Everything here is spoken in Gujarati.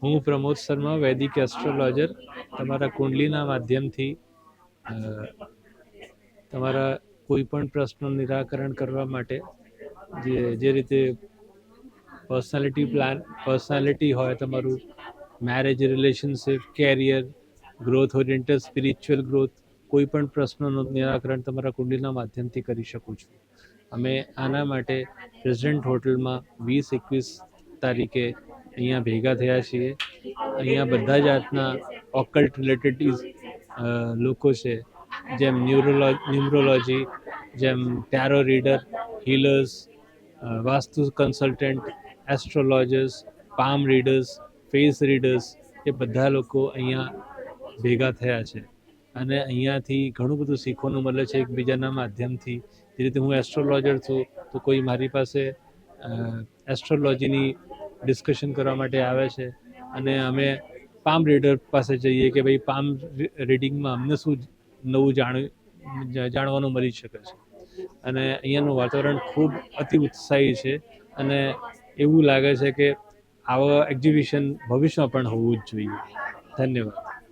હું પ્રમોદ શર્મા, વૈદિક એસ્ટ્રોલોજર, તમારા કુંડલીના માધ્યમથી તમારા કોઈ પણ પ્રશ્નનું નિરાકરણ કરવા માટે જે રીતે પર્સનાલિટી હોય, તમારું marriage, relationship, career, growth oriented, spiritual growth, કોઈ પણ પ્રશ્નનું નિરાકરણ તમારા કુંડલીના માધ્યમથી કરી શકું છું. અમે આના માટે પ્રેસિડેન્ટ હોટલમાં 20-21 તારીખે અહીંયા ભેગા થયા છીએ. અહીંયા બધા જાતના ઓકલ્ટ રિલેટેડ લોકો છે, જેમ ન્યુમરોલોજી, જેમ tarot reader, healers, vastu consultant, astrologers, palm readers, face readers, એ બધા લોકો અહીંયા ભેગા થયા છે અને અહીંયાથી ઘણું બધું શીખવાનું મળે છે એકબીજાના માધ્યમથી. જે રીતે હું એસ્ટ્રોલોજર છું તો કોઈ મારી પાસે એસ્ટ્રોલોજીની ડિસ્કશન કરવા માટે આવે છે અને અમે પામ રીડર પાસે જઈએ કે ભાઈ પામ રીડિંગમાં અમને શું નવું જાણવાનું મળી શકે છે. અને અહીંયાનું વાતાવરણ ખૂબ અતિ ઉત્સાહી છે અને એવું લાગે છે કે આવા એક્ઝિબિશન ભવિષ્યમાં પણ હોવું જ જોઈએ. ધન્યવાદ.